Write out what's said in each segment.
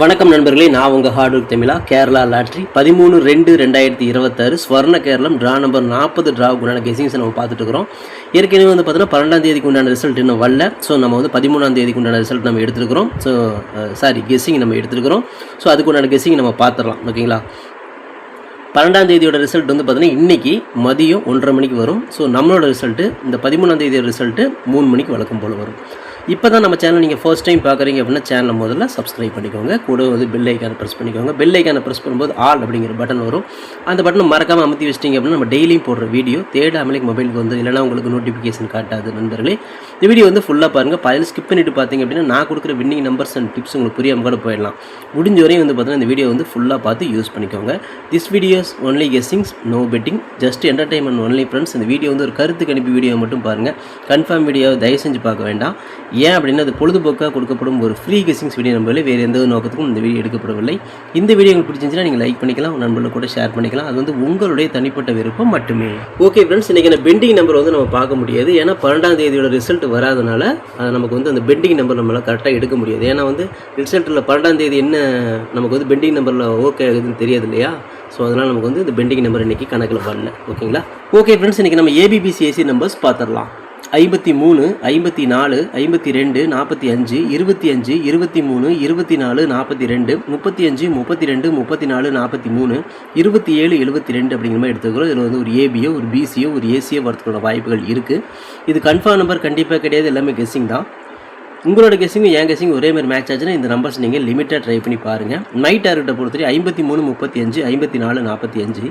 வணக்கம் நண்பர்களே, நான் உங்கள் ஹார்ட்வொர்க் தமிழா. கேரளா லாட்ரி 13/2/2026 ஸ்வர்ண கேரளம் ட்ரா நம்பர் 40 ட்ராவுக்கு உண்டான கெஸிங்ஸை நம்ம பார்த்துட்டு இருக்கிறோம். ஏற்கனவே வந்து பார்த்தீங்கன்னா 12ஆம் தேதிக்கு உண்டான ரிசல்ட் இன்னும் வரல. ஸோ நம்ம வந்து 13ஆம் தேதிக்கு உண்டான ரிசல்ட் நம்ம எடுத்துருக்கிறோம். கெஸிங் நம்ம எடுத்துருக்கிறோம். ஸோ அதுக்கு உண்டான கெஸிங் நம்ம பார்த்துடலாம். ஓகேங்களா? 12ஆம் தேதியோட ரிசல்ட் வந்து பார்த்தீங்கன்னா இன்றைக்கி மதியம் 1:30 மணிக்கு வரும். ஸோ நம்மளோட ரிசல்ட்டு இந்த 13ஆம் தேதியோட ரிசல்ட்டு 3 மணிக்கு வழக்கம் போல் வரும். இப்போ தான் நம்ம சேனல் நீங்கள் ஃபர்ஸ்ட் டைம் பார்க்குறீங்க அப்படின்னா சேனலை முதல்ல சப்ஸ்கிரைப் பண்ணிக்கோங்க. கூட வந்து பெல் ஐக்கானை ப்ரெஸ் பண்ணிக்கோங்க. பெல் ஐக்கானை ப்ரெஸ் பண்ணும்போது ஆல் அப்படிங்கிற பட்டன் வரும். அந்த பட்டனை மறக்காமல் அமுத்தி வச்சிட்டிங்க அப்படின்னா நம்ம டெய்லியும் போடுற வீடியோ தேடாமலே மொபைலுக்கு வந்து இல்லைனா உங்களுக்கு நோட்டிஃபிகேஷன் காட்டாது. நண்பர்களே, இந்த வீடியோ வந்து ஃபுல்லாக பாருங்கள். பதில் ஸ்கிப் பண்ணிவிட்டு பார்த்தீங்க அப்படின்னா நான் கொடுக்குற வின்னிங் நம்பர்ஸ் அண்ட் டிப்ஸ் உங்களுக்கு புரியாமல் கூட போயிடலாம். முடிஞ்ச வரையும் வந்து பார்த்தீங்கன்னா இந்த வீடியோ வந்து ஃபுல்லாக பார்த்து யூஸ் பண்ணிக்கோங்க. This videos only guessings, no betting, just entertainment only friends. இந்த வீடியோ வந்து ஒரு கருத்துக்கு அனுப்பி வீடியோ மட்டும் பாருங்கள். கன்ஃபார்ம் வீடியோவை தயவு செஞ்சு பார்க்க வேண்டாம். ஏன் அப்படின்னா அது பொழுதுபோக்காக கொடுக்கப்படும் ஒரு ஃப்ரீ கெஸிங்ஸ் வீடியோ நம்பர்களே, வேறு எந்த நோக்கத்துக்கும் இந்த வீடியோ எடுக்கப்படவில்லை. இந்த வீடியோ உங்களுக்கு பிடிச்சிருந்துச்சுன்னா நீங்கள் லைக் பண்ணிக்கலாம், நண்பர்களை கூட ஷேர் பண்ணிக்கலாம். அது வந்து உங்களுடைய தனிப்பட்ட விருப்பம் மட்டுமே. ஓகே ஃப்ரெண்ட்ஸ், இன்றைக்கி அந்த பெண்டிங் நம்பர் வந்து நம்ம பார்க்க முடியாது. ஏன்னா 12ஆம் தேதியோட ரிசல்ட் வராதனால நமக்கு வந்து அந்த பெண்டிங் நம்பர் நம்மளால் கரெக்டாக எடுக்க முடியாது. ஏன்னா வந்து ரிசல்ட்டில் 12ஆம் தேதி என்ன நமக்கு வந்து பெண்டிங் நம்பரில் ஓகே ஆகுதுன்னு தெரியாது இல்லையா? ஸோ அதனால் நமக்கு வந்து இந்த பெண்டிங் நம்பர் இன்றைக்கி கணக்கில் வரல. ஓகேங்களா? ஓகே ஃப்ரெண்ட்ஸ், இன்றைக்கி நம்ம ஏபிபிசிஏசி நம்பர்ஸ் பார்த்துடலாம். 53, 54, 52, 45, 25, 23, 24, 42, 35, 32, 34, 43, 27, 72 அப்படிங்கிற மாதிரி எடுத்துக்கிறோம். இதில் வந்து ஒரு ஏபியோ ஒரு பிசியோ ஒரு ஏசியோ வரதுக்கான வாய்ப்புகள் இருக்குது. இது கன்ஃபார்ம் நம்பர் கண்டிப்பாக கிடையாது, எல்லாமே கெஸ்ஸிங் தான். உங்களோட கெஸிங்கும் என் கெஸிங் ஒரே மாதிரி மேட்ச் ஆச்சுன்னா இந்த நம்பர்ஸ் நீங்கள் லிமிட்டாக ட்ரை பண்ணி பாருங்கள். நைட் டார்கெட்டை பொறுத்தவரை 53, 35, 54, 45,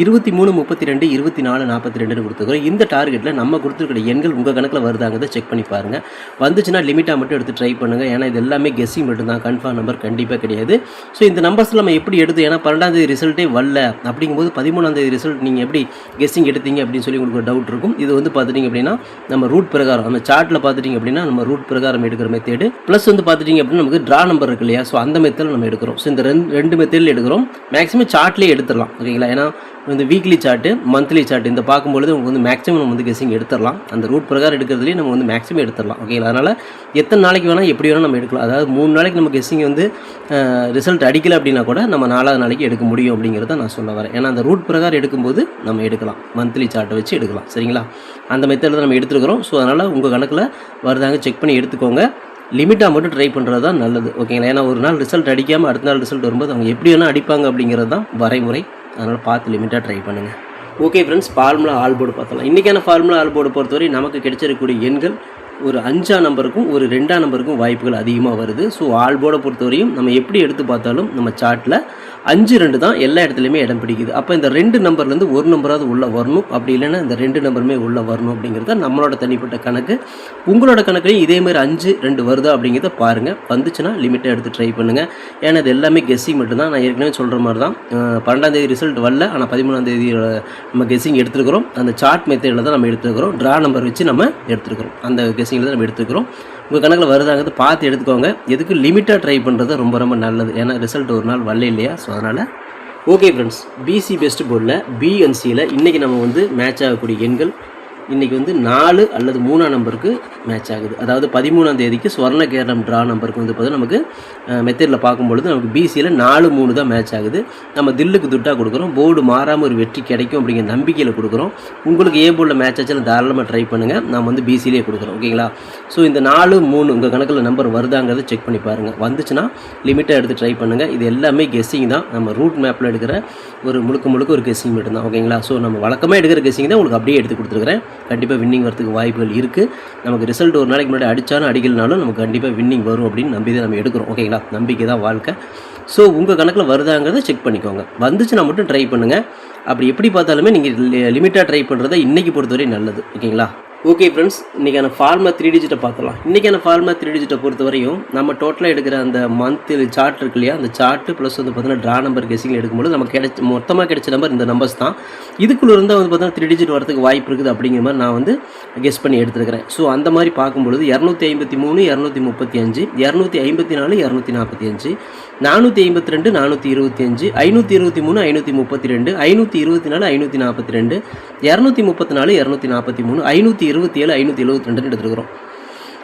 23, 32, 24, 42 கொடுத்துக்கிறோம். இந்த டார்கெட்டில் நம்ம கொடுத்துருக்கிற எண்கள் உங்கள் கணக்கில் வருதாங்கிறத செக் பண்ணி பாருங்கள். வந்துச்சுன்னா லிமிட்டாக மட்டும் எடுத்து ட்ரை பண்ணுங்கள். ஏன்னா இது எல்லாமே கெஸ்ஸிங் மட்டும்தான், கன்ஃபார்ம் நம்பர் கண்டிப்பாக கிடையாது. ஸோ இந்த நம்பர்ஸில் நம்ம எப்படி எடுத்து, ஏன்னா 12ஆம் தேதி ரிசல்ட்டே வரல அப்படிங்கும்போது 13ஆம் தேதி ரிசல்ட் நீங்கள் எப்படி கெஸ்ஸிங் எடுத்தீங்க அப்படின்னு சொல்லி உங்களுக்கு ஒரு டவுட் இருக்கும். இது வந்து பார்த்துட்டிங்க அப்படின்னா நம்ம ரூட் பிரகாரம், நம்ம சார்ட்டில் பார்த்துட்டிங்க அப்படின்னா நம்ம ரூட் பிரகாரம் எடுக்கிற மெத்தேடு ப்ளஸ் வந்து பார்த்துட்டிங்க அப்படின்னா நமக்கு ட்ரா நம்பர் இருக்கு இல்லையா? ஸோ அந்த மெத்தடில் நம்ம எடுக்கிறோம். ஸோ இந்த ரெண்டு மெத்தடில் எடுக்கிறோம். மேக்ஸிமம் சார்ட்லேயே எடுத்துடலாம். ஓகேங்களா? ஏன்னா இந்த வீக்லி சார்ட்டு மந்த்லி சார்ட் இந்த பார்க்கும்பொழுது உங்களுக்கு வந்து மேக்ஸிமம் நம்ம வந்து கெஸிங் எடுத்துடலாம். அந்த ரூட் பிரகாரம் எடுக்கிறதுலேயே நம்ம வந்து மேக்ஸிமம் எடுத்துடலாம். ஓகேங்களா? அதனால் எத்தனை நாளைக்கு வேணால் எப்படி வேணால் நம்ம எடுக்கலாம். அதாவது 3 நாளைக்கு நம்ம கெஸிங் வந்து ரிசல்ட் அடிக்கலை அப்படின்னா கூட நம்ம 4ஆவது நாளைக்கு எடுக்க முடியும் அப்படிங்கிறத நான் சொல்ல வரேன். ஏன்னா அந்த ரூட் பிரகாரம் எடுக்கும்போது நம்ம எடுக்கலாம், மந்த்லி சார்ட்டை வச்சு எடுக்கலாம். சரிங்களா? அந்த மெத்தடில் தான் நம்ம எடுத்துருக்கிறோம். ஸோ அதனால் உங்கள் கணக்கில் வருதாங்க செக் பண்ணி எடுத்துக்கோங்க. லிமிட்டாக மட்டும் ட்ரை பண்ணுறது தான் நல்லது. ஓகேங்களா? ஏன்னா ஒரு நாள் ரிசல்ட் அடிக்காமல் அடுத்த நாள் ரிசல்ட் வரும்போது அவங்க எப்படி வேணால் அடிப்பாங்க அப்படிங்கிறது தான் வரைமுறை. அதனால் பார்த்து லிமிட்டாக ட்ரை பண்ணுங்கள். Okay friends, formula all board பார்த்தலாம். இன்றைக்கான ஃபார்முலா ஆல் போர்டு பொறுத்தவரை நமக்கு கிடைச்சிருக்கக்கூடிய எண்கள் ஒரு 5ஆம் நம்பருக்கும் ஒரு 2ஆம் நம்பருக்கும் வாய்ப்புகள் அதிகமாக வருது. ஸோ ஆல் போர்டை பொறுத்தவரையும் நம்ம எப்படி எடுத்து பார்த்தாலும் நம்ம சார்ட்டில் 5-2 தான் எல்லா இடத்துலையுமே இடம் பிடிக்குது. அப்போ இந்த 2 நம்பர்லேருந்து ஒரு நம்பராவது உள்ளே வரணும், அப்படி இல்லைன்னா இந்த 2 நம்பருமே உள்ளே வரணும் அப்படிங்கிறத நம்மளோட தனிப்பட்ட கணக்கு. உங்களோட கணக்குலையும் இதேமாதிரி 5-2 வருதா அப்படிங்கிறத பாருங்கள். வந்துச்சுன்னா லிமிட்டாக எடுத்து ட்ரை பண்ணுங்கள். ஏன்னா இது எல்லாமே கெஸ்ஸிங் மட்டும்தான். நான் ஏற்கனவே சொல்கிற மாதிரி தான் 12ஆம் தேதி ரிசல்ட் வரல, ஆனால் 13ஆம் தேதி நம்ம கெஸ்ஸிங் எடுத்துருக்கிறோம். அந்த சார்ட் மெத்தடில் தான் நம்ம எடுத்துருக்கிறோம். ட்ரா நம்பர் வச்சு நம்ம எடுத்துருக்கிறோம். அந்த கெஸ்ஸிங்கில் தான் நம்ம எடுத்துக்கிறோம். உங்கள் கணக்கில் வருதாங்கிறது பார்த்து எடுத்துக்கோங்க. எதுக்கு லிமிட்டாக ட்ரை பண்ணுறது ரொம்ப ரொம்ப நல்லது. ஏன்னா ரிசல்ட் ஒரு நாள் வரல இல்லையா? ஸோ அதனால் ஓகே ஃப்ரெண்ட்ஸ், பிசி பெஸ்ட் போர்டில் பிஎன்சியில் இன்றைக்கி நம்ம வந்து மேட்ச் ஆகக்கூடிய எண்கள் இன்றைக்கி வந்து 4 அல்லது 3ஆம் நம்பருக்கு மேட்ச் ஆகுது. அதாவது 13ஆம் தேதிக்கு ஸ்வர்ண கேரளம் ட்ரா நம்பருக்கு வந்து பார்த்தா நமக்கு மெத்தடில் பார்க்கும்பொழுது நமக்கு பிசியில் 4-3 தான் மேட்ச் ஆகுது. நம்ம தில்லுக்கு துட்டாக கொடுக்குறோம். போர்டு மாறாமல் ஒரு வெற்றி கிடைக்கும் அப்படிங்கிற நம்பிக்கையில் கொடுக்குறோம். உங்களுக்கு ஏ போர்டில் மேட்ச் ஆச்சுன்னா தாராளமாக ட்ரை பண்ணுங்கள். நம்ம வந்து பிசிலேயே கொடுக்குறோம். ஓகேங்களா? ஸோ இந்த 4-3 உங்கள் கணக்கில் நம்பர் வருதாங்கிறத செக் பண்ணி பாருங்கள். வந்துச்சுன்னா லிமிட்டாக எடுத்து ட்ரை பண்ணுங்கள். இது எல்லாமே கெஸ்ஸிங் தான். நம்ம ரூட் மேப்பில் எடுக்கிற ஒரு முழுக்க ஒரு கெஸ்ஸிங் மட்டும்தான். ஓகேங்களா? ஸோ நம்ம வழக்கமாக எடுக்கிற கெஸ்ஸிங் தான் உங்களுக்கு அப்படியே எடுத்து கொடுத்துருக்குறேன். கண்டிப்பாக வின்னிங் வரதுக்கு வாய்ப்புகள் இருக்குது. நமக்கு ரிசல்ட் ஒரு நாளைக்கு முன்னாடி அடித்தாலும் அடிக்கலனாலும் நமக்கு கண்டிப்பாக வின்னிங் வரும் அப்படின்னு நம்பி தான் நம்ம எடுக்கிறோம். ஓகேங்களா? நம்பிக்கை தான் வாழ்க்கை. ஸோ உங்கள் கணக்கில் வருதாங்கிறத செக் பண்ணிக்கோங்க. வந்துச்சுன்னா மட்டும் ட்ரை பண்ணுங்கள். அப்படி எப்படி பார்த்தாலுமே நீங்கள் லிமிட்டாக ட்ரை பண்ணுறதை இன்றைக்கி பொறுத்தவரை நல்லது. ஓகேங்களா? ஓகே ஃப்ரெண்ட்ஸ், இன்றைக்கான ஃபார்முலா 3 டிஜிட்டை பார்க்கலாம். இன்றைக்கான ஃபார்முலா 3 டிஜிட்டை பொறுத்தவரையும் நம்ம டோட்டலாக எடுக்கிற அந்த மந்த்லி சார்ட் இருக்கு இல்லையா? அந்த சார்ட்டு ப்ளஸ் வந்து பார்த்தீங்கன்னா ட்ரா நம்பர் கெஸிங்கில் எடுக்கும்போது நமக்கு மொத்தமாக கிடைச்ச நம்பர் இந்த நம்பர்ஸ் தான். இதுக்குள்ளே இருந்தால் வந்து பார்த்தீங்கன்னா 3 டிஜிட் வரதுக்கு வாய்ப்பு இருக்குது அப்படிங்கிற மாதிரி நான் வந்து கெஸ் பண்ணி எடுத்துருக்கிறேன். ஸோ அந்த மாதிரி பார்க்கும்பொழுது 253, 235, 254, 245, 452, 425, 523, 532, 524, 542, 234, 243, 527, 572 எடுத்துருக்கிறோம்.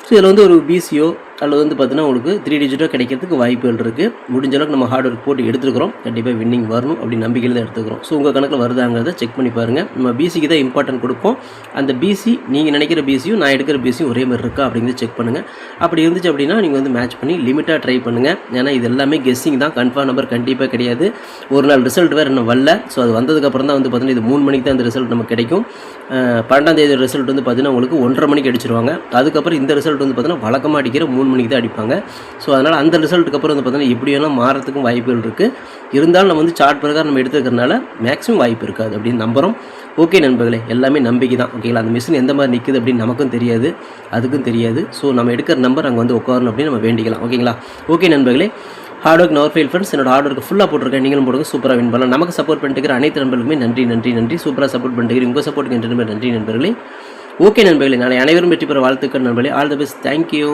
ஸோ இதில் வந்து ஒரு பிசியோ அல்லது வந்து பார்த்தீங்கன்னா உங்களுக்கு 3 டிஜிட்டோ கிடைக்கிறதுக்கு வாய்ப்புகள் இருக்குது. முடிஞ்ச அளவுக்கு நம்ம ஹார்ட் ஒர்க் போட்டு எடுத்துக்கிறோம். கண்டிப்பாக வின்னிங் வரணும் அப்படின்னு நம்பிக்கையில் தான் எடுத்துக்கிறோம். ஸோ உங்கள் கணக்கில் வருதாங்கிறத செக் பண்ணி பாருங்கள். நம்ம பிசிக்கு தான் இம்பார்ட்டன்ட் கொடுப்போம். அந்த பிசி நீங்கள் நினைக்கிற பிசியும் நான் எடுக்கிற பிசியும் ஒரே மாதிரி இருக்கா அப்படிங்கிறது செக் பண்ணுங்கள். அப்படி இருந்துச்சு அப்படின்னா நீங்கள் வந்து மேட்ச் பண்ணி லிமிட்டாக ட்ரை பண்ணுங்கள். ஏன்னா இது எல்லாமே கெஸ்ஸிங் தான், கன்ஃபார்ம் நம்பர் கண்டிப்பாக கிடையாது. ஒரு நாள் ரிசல்ட் வேறு இன்னும் வரல. ஸோ அது வந்ததுக்கப்புறம் தான் வந்து பார்த்தீங்கன்னா இது 3 மணிக்கு தான் இந்த ரிசல்ட் நமக்கு கிடைக்கும். 12ஆம் தேதி ரிசல்ட் வந்து பார்த்தீங்கன்னா உங்களுக்கு 1:30 மணிக்கு அடிச்சிருவாங்க. அதுக்கப்புறம் இந்த ரிசல்ட் வந்து பார்த்தீங்கன்னா வழக்கமாக அடிக்கிற 3 மணிக்கு தான் அடிப்பாங்க. ஸோ அதனால் அந்த ரிசல்ட்டுக்கு அப்புறம் வந்து பார்த்தீங்கன்னா எப்படி வேணால் மாறத்துக்கும் வாய்ப்புகள் இருக்குது. இருந்தாலும் நம்ம வந்து சார்ட் பிரகாரம் நம்ம எடுத்துக்கிறதுனால மேக்ஸிமம் வாய்ப்பு இருக்காது அப்படின்னு நம்புகிறோம். ஓகே நண்பர்களே, எல்லாமே நம்பிக்கை தான். ஓகேங்களா, அந்த மிஷின் எந்த மாதிரி நிற்குது அப்படின்னு நமக்கும் தெரியாது, அதுக்கும் தெரியாது. ஸோ நம்ம எடுக்கிற நம்பர் அங்கே வந்து உட்காரணும் அப்படின்னு நம்ம வேண்டிக்கலாம். ஓகேங்களா, ஓகே நண்பர்களே, ஹார்ட் ஒர்க் நவர் ஃபெயில் ஃப்ரெண்ட்ஸ். என்னோட ஹார்ட் ஒர்க்கு ஃபுல்லாக போட்டிருக்கேன். நீங்களும் போடுங்க, சூப்பராக வின் பண்ணலாம். நமக்கு சப்போர்ட் பண்ணிட்டு அனைத்து நண்பர்களுமே நன்றி நன்றி நன்றி. சூப்பராக சப்போர்ட் பண்ணிட்டு உங்கள் சப்போர்ட்டுக்கு நன்றி நன்றி நண்பர்களே. ஓகே நண்பர்களே, நாளை அனைவரும் வெற்றி பெற வாழ்த்துக்கள் நண்பர்களே. All the best. தேங்க்யூ.